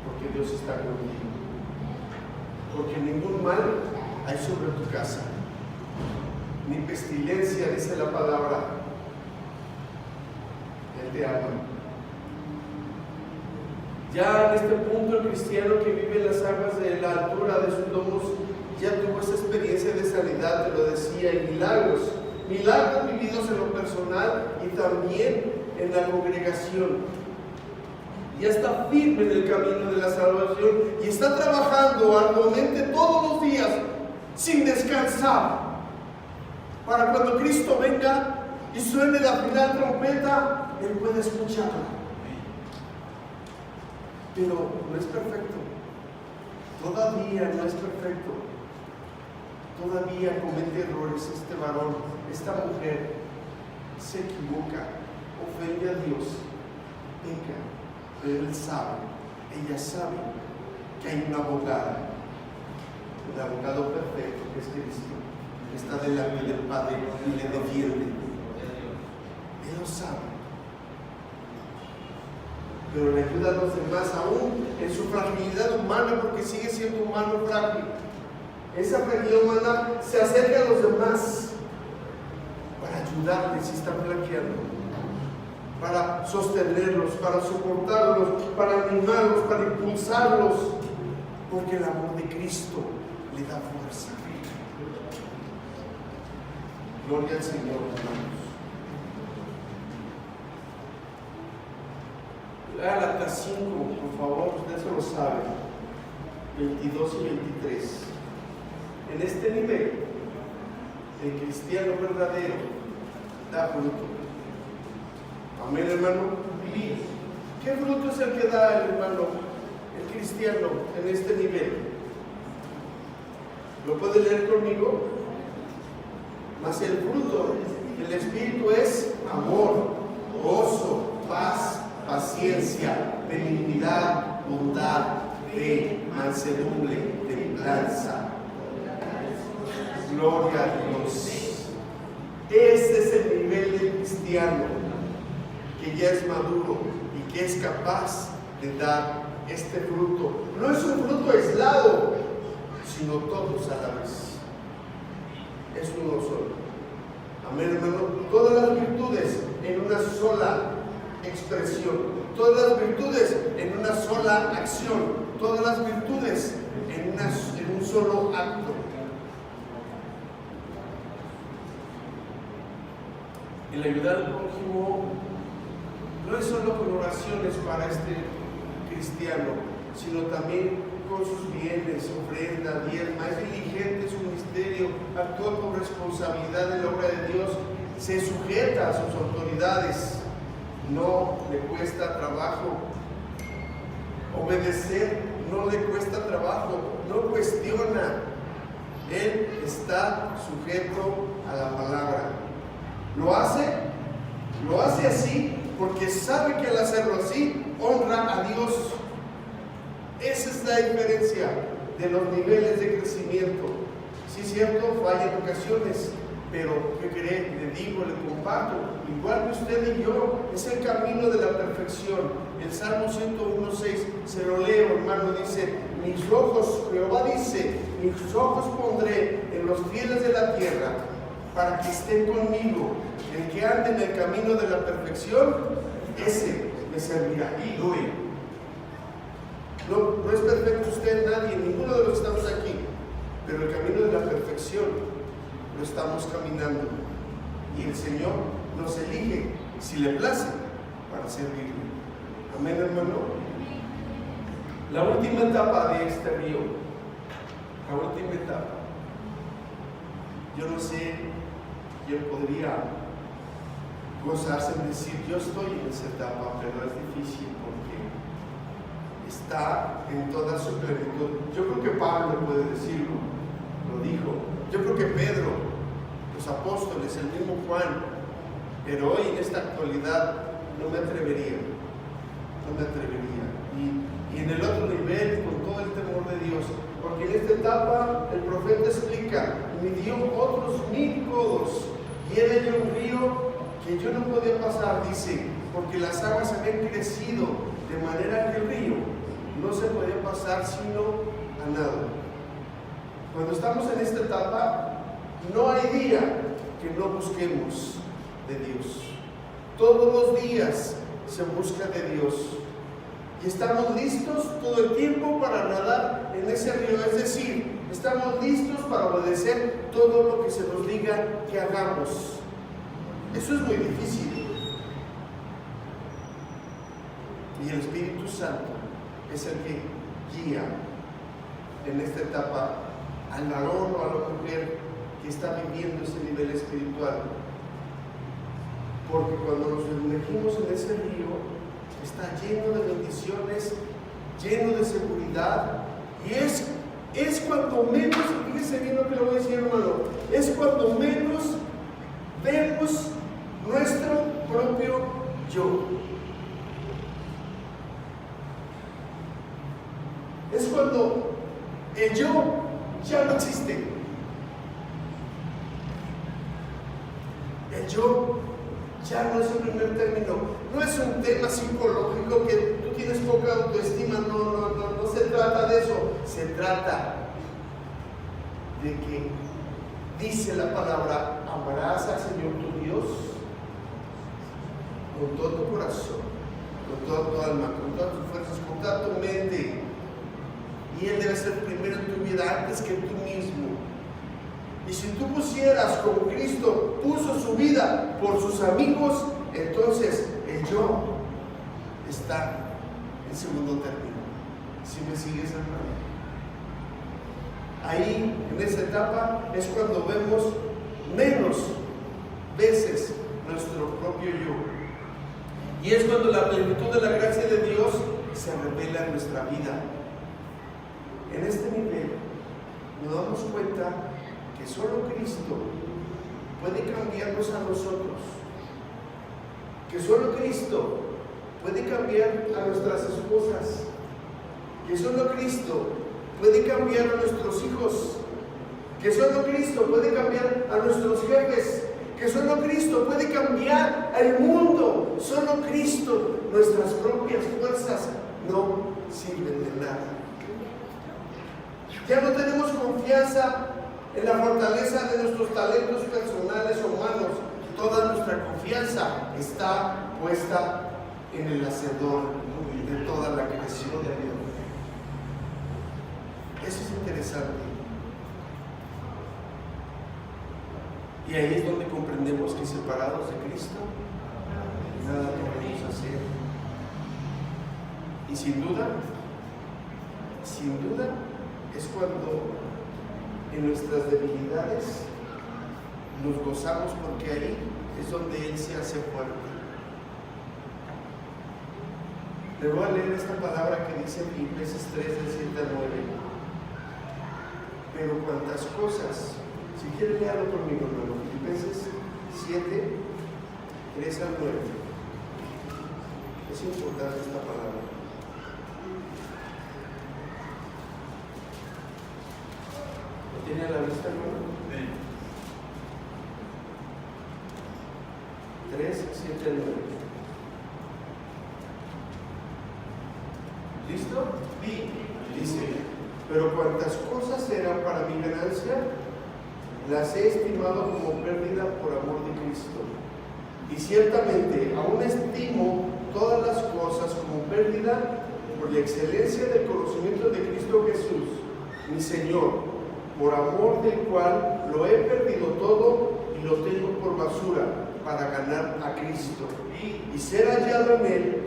porque Dios está contigo, porque ningún mal hay sobre tu casa, ni pestilencia, dice la palabra. Él te ama. Ya en este punto el cristiano que vive en las aguas de la altura de sus lomos ya tuvo esa experiencia de sanidad, te lo decía, y milagros vividos en lo personal y también en la congregación. Ya está firme en el camino de la salvación y está trabajando arduamente todos los días sin descansar, para cuando Cristo venga y suene la final trompeta, Él puede escucharla. Pero no es perfecto, todavía no es perfecto. Todavía comete errores este varón, esta mujer se equivoca, ofende a Dios, peca, pero ella sabe que hay un abogado, el abogado perfecto que es Cristo, que está delante del Padre y le defiende. Él lo sabe, pero le ayuda a los demás aún en su fragilidad humana, porque sigue siendo humano frágil. Esa fragilidad humana se acerca a los demás para ayudarles si están flaqueando, para sostenerlos, para soportarlos, para animarlos, para impulsarlos, porque el amor de Cristo le da fuerza. Gloria al Señor, hermanos. Gálatas 5, por favor, ustedes lo saben, 22 y 23. En este nivel, el cristiano verdadero da fruto. Amén, hermano. ¿Qué fruto es el que da el hermano, el cristiano, en este nivel? ¿Lo puede leer conmigo? Mas el fruto del Espíritu es amor, gozo, paz, paciencia, benignidad, bondad, fe, mansedumbre, templanza. Gloria a Dios. Este es el nivel del cristiano que ya es maduro y que es capaz de dar este fruto. No es un fruto aislado, sino todos a la vez. Es uno solo. Amén, hermano. Todas las virtudes en una sola expresión, todas las virtudes en una sola acción, todas las virtudes en un solo acto. El ayudar al prójimo no es solo con oraciones para este cristiano, sino también con sus bienes, ofrenda, diezma, es diligente en su ministerio, actúa con responsabilidad en la obra de Dios, se sujeta a sus autoridades. No le cuesta trabajo obedecer, no le cuesta trabajo, no cuestiona. Él está sujeto a la palabra. Lo hace así porque sabe que al hacerlo así honra a Dios. Esa es la diferencia de los niveles de crecimiento. Sí, es cierto, falla en ocasiones, pero ¿qué cree? Le digo, le comparto, igual que usted y yo, es el camino de la perfección. El Salmo 101:6, se lo leo, hermano, dice: mis ojos, Jehová dice, mis ojos pondré en los fieles de la tierra, para que estén conmigo. El que ande en el camino de la perfección, ese me servirá. Aleluya. No es perfecto usted, nadie, ninguno de los que estamos aquí, pero el camino de la perfección lo estamos caminando, y el Señor nos elige, si le place, para servirle. Amén, hermano. La última etapa de este río, la última etapa, yo no sé quién podría gozarse en decir: yo estoy en esa etapa, pero es difícil porque está en toda su plenitud. Yo creo que Pablo puede decirlo, lo dijo. Yo creo que Pedro, los apóstoles, el mismo Juan, pero hoy en esta actualidad no me atrevería. Y en el otro nivel, con todo el temor de Dios, porque en esta etapa el profeta explica: midió otros 1000 codos y era ya un río que yo no podía pasar, dice, porque las aguas habían crecido de manera que el río no se podía pasar sino a nado. Cuando estamos en esta etapa, no hay día que no busquemos de Dios. Todos los días se busca de Dios. Y estamos listos todo el tiempo para nadar en ese río. Es decir, estamos listos para obedecer todo lo que se nos diga que hagamos. Eso es muy difícil. Y el Espíritu Santo es el que guía en esta etapa al varón o a la mujer que está viviendo ese nivel espiritual. Porque cuando nos sumergimos en ese río, está lleno de bendiciones, lleno de seguridad, y es cuando menos, fíjese bien lo que le voy a decir, hermano, es cuando menos vemos nuestro propio yo. Es cuando el yo ya no existe. El yo ya no es un primer término, no es un tema psicológico que tú tienes poca autoestima, no se trata de eso, se trata de que dice la palabra: amarás al Señor tu Dios con todo tu corazón, con toda tu alma, con todas tus fuerzas, con toda tu mente, y Él debe ser primero en tu vida antes que tú mismo. Y si tú pusieras como Cristo puso su vida por sus amigos, entonces el yo está en segundo término. ¿Sí me sigues, hermano? Ahí, en esa etapa, es cuando vemos menos veces nuestro propio yo. Y es cuando la plenitud de la gracia de Dios se revela en nuestra vida. En este nivel nos damos cuenta que solo Cristo puede cambiarnos a nosotros, que solo Cristo puede cambiar a nuestras esposas, que solo Cristo puede cambiar a nuestros hijos, que solo Cristo puede cambiar a nuestros jefes, que solo Cristo puede cambiar al mundo. Solo Cristo. Nuestras propias fuerzas no sirven de nada. Ya no tenemos confianza en la fortaleza de nuestros talentos personales o humanos. Toda nuestra confianza está puesta en el Hacedor de toda la creación de Dios. Eso es interesante. Y ahí es donde comprendemos que separados de Cristo, nada podemos hacer. Y sin duda, es cuando en nuestras debilidades nos gozamos, porque ahí es donde Él se hace fuerte. Le voy a leer esta palabra que dice en Filipenses 3, del 7 al 9. Pero cuantas cosas, si quieren leerlo conmigo, hermano, Filipenses 7, 3 al 9. Es importante esta palabra. ¿Lo tiene a la vista, hermano? 3, 7 al 9. ¿Listo? Sí. Dice, pero cuantas cosas eran para mi ganancia, las he estimado como pérdida por amor de Cristo. Y ciertamente aún estimo todas las cosas como pérdida por la excelencia del conocimiento de Cristo Jesús, mi Señor, por amor del cual lo he perdido todo y lo tengo por basura para ganar a Cristo y ser hallado en Él,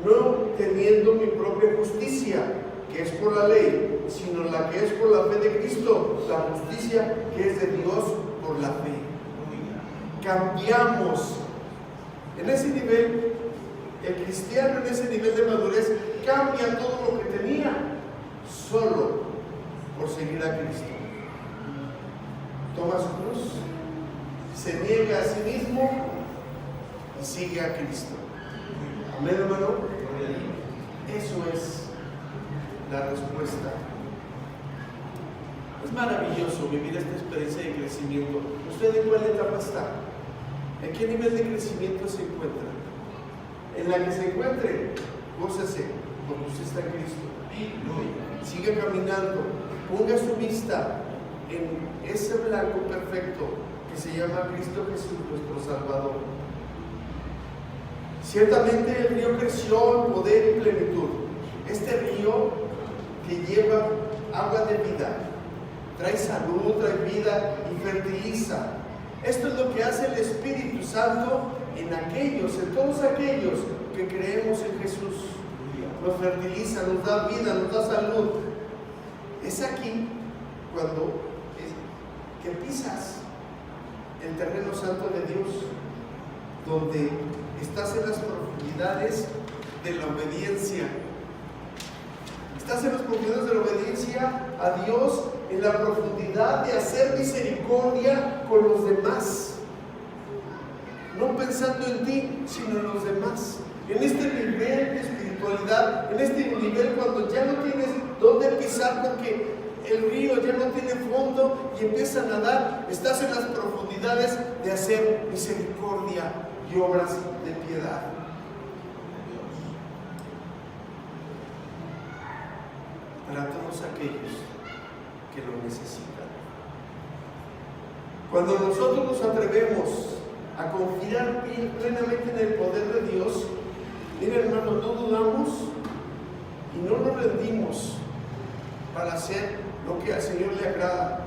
no teniendo mi propia justicia, que es por la ley, sino la que es por la fe de Cristo, la justicia que es de Dios por la fe. Cambiamos. En ese nivel, el cristiano en ese nivel de madurez cambia todo lo que tenía solo por seguir a Cristo. Toma su cruz, se niega a sí mismo y sigue a Cristo. Amén, hermano. Eso es la respuesta. Es maravilloso vivir esta experiencia de crecimiento. ¿Usted en cuál etapa está? ¿En qué nivel de crecimiento se encuentra? En la que se encuentre, gócese, porque usted está en Cristo. Siga caminando, ponga su vista en ese blanco perfecto que se llama Cristo Jesús, nuestro Salvador. Ciertamente el río creció en poder y plenitud. Este río que lleva agua de vida, trae salud, trae vida y fertiliza. Esto es lo que hace el Espíritu Santo en aquellos, en todos aquellos que creemos en Jesús. Nos fertiliza, nos da vida, nos da salud. Es aquí cuando que pisas el terreno santo de Dios, donde estás en las profundidades de la obediencia. Estás en las profundidades de la obediencia a Dios, en la profundidad de hacer misericordia con los demás. No pensando en ti, sino en los demás. En este nivel de espiritualidad, en este nivel cuando ya no tienes dónde pisar porque el río ya no tiene fondo y empieza a nadar, estás en las profundidades de hacer misericordia y obras de piedad. Para todos aquellos que lo necesitan. Cuando nosotros nos atrevemos a confiar plenamente en el poder de Dios, miren, hermanos, no dudamos y no nos rendimos para hacer lo que al Señor le agrada.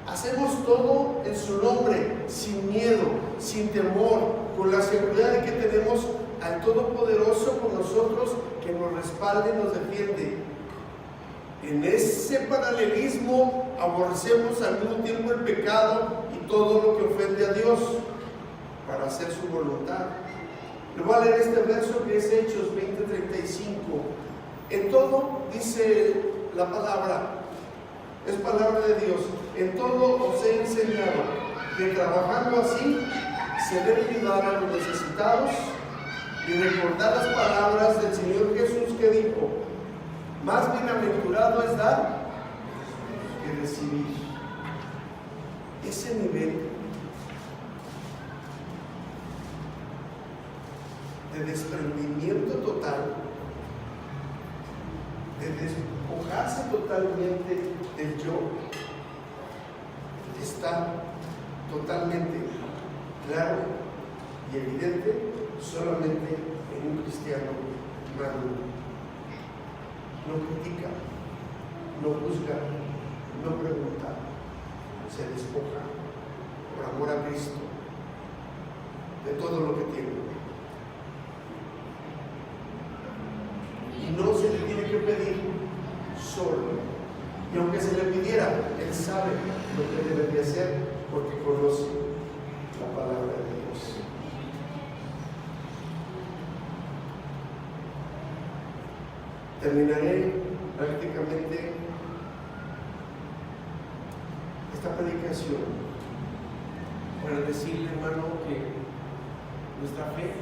Hacemos todo en su nombre, sin miedo, sin temor, con la seguridad de que tenemos al Todopoderoso con nosotros, que nos respalda y nos defiende. En ese paralelismo aborrecemos al mismo tiempo el pecado y todo lo que ofende a Dios para hacer su voluntad. Le voy a leer este verso que es Hechos 20:35. En todo, dice la palabra, es palabra de Dios, en todo os he enseñado que trabajando así se debe ayudar a los necesitados y recordar las palabras del Señor Jesús que dijo: más bienaventurado es dar que recibir. Ese nivel de desprendimiento total, de despojarse totalmente del yo, está totalmente claro y evidente solamente en un cristiano maduro. No critica, no juzga, no pregunta, se despoja por amor a Cristo de todo lo que tiene. Y no se le tiene que pedir solo. Y aunque se le pidiera, Él sabe lo que debe de hacer porque conoce la palabra de Dios. Terminaré prácticamente esta predicación para decirle, hermano, que nuestra fe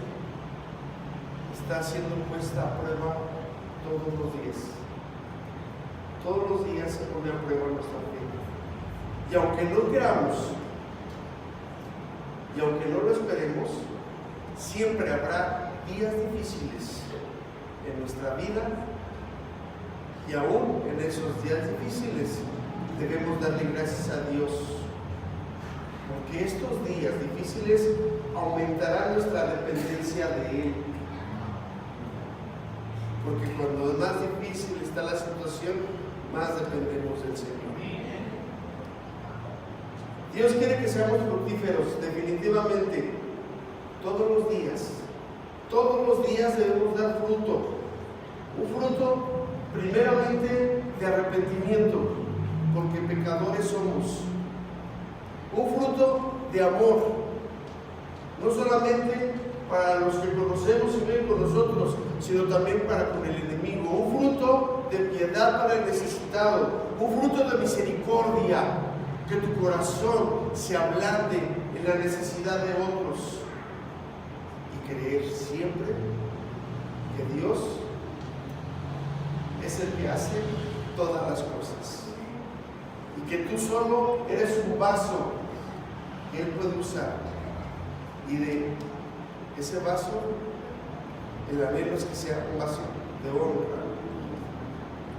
está siendo puesta a prueba todos los días. Todos los días se pone a prueba nuestra fe. Y aunque no queramos, y aunque no lo esperemos, siempre habrá días difíciles en nuestra vida, y aún en esos días difíciles debemos darle gracias a Dios, porque estos días difíciles aumentarán nuestra dependencia de Él. Porque cuando más difícil está la situación, más dependemos del Señor. Dios quiere que seamos fructíferos, definitivamente, todos los días. Todos los días debemos dar fruto. Un fruto, primeramente, de arrepentimiento, porque pecadores somos. Un fruto de amor, no solamente para los que conocemos y viven con nosotros, sino también para con el enemigo. Un fruto de piedad para el necesitado, un fruto de misericordia, que tu corazón se ablande en la necesidad de otros, y creer siempre que Dios es el que hace todas las cosas, y que tú solo eres un vaso que Él puede usar, y de ese vaso el anhelo es que sea un vaso de honra.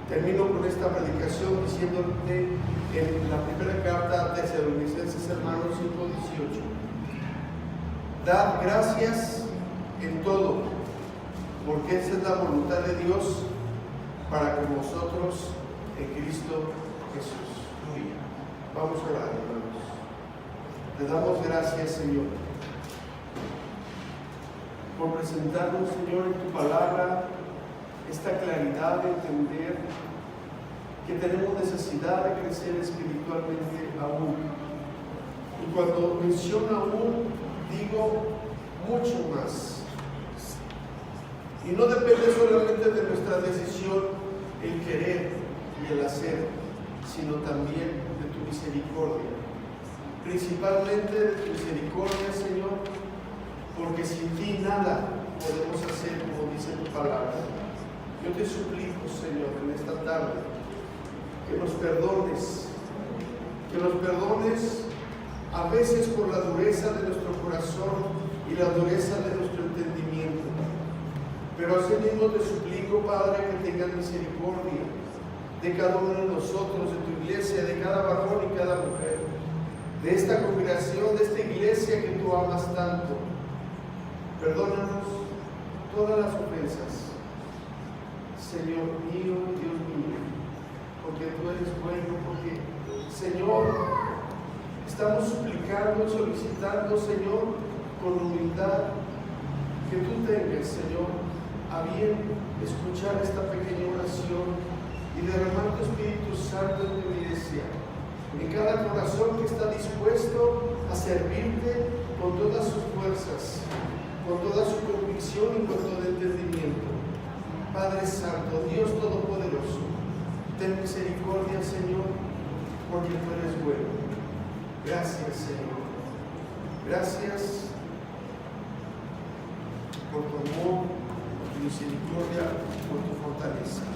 Termino con esta predicación diciéndote en la primera carta a Tesalonicenses, hermanos 5:18: dad gracias en todo, porque esa es la voluntad de Dios para con vosotros en Cristo Jesús. Vamos a orar, hermanos. Te damos gracias, Señor, por presentarnos, Señor, en tu palabra esta claridad de entender que tenemos necesidad de crecer espiritualmente aún. Y cuando menciono aún, digo mucho más. Y no depende solamente de nuestra decisión el querer y el hacer, sino también de tu misericordia. Principalmente de tu misericordia, Señor, porque sin ti nada podemos hacer, como dice tu palabra. Yo te suplico, Señor, en esta tarde, que nos perdones a veces por la dureza de nuestro corazón y la dureza de nuestro entendimiento. Pero asimismo te suplico, Padre, que tengas misericordia de cada uno de nosotros, de tu iglesia, de cada varón y cada mujer, de esta congregación, de esta iglesia que tú amas tanto. Perdónanos todas las ofensas, Señor mío, Dios mío, porque tú eres bueno, porque, Señor, estamos suplicando, solicitando, Señor, con humildad, que tú tengas, Señor, a bien escuchar esta pequeña oración y derramar tu Espíritu Santo en tu iglesia, en cada corazón que está dispuesto a servirte con todas sus fuerzas, con toda su convicción y con todo entendimiento. Padre Santo, Dios Todopoderoso, ten misericordia, Señor, porque tú eres bueno. Gracias, Señor. Gracias por tu amor, por tu misericordia, por tu fortaleza.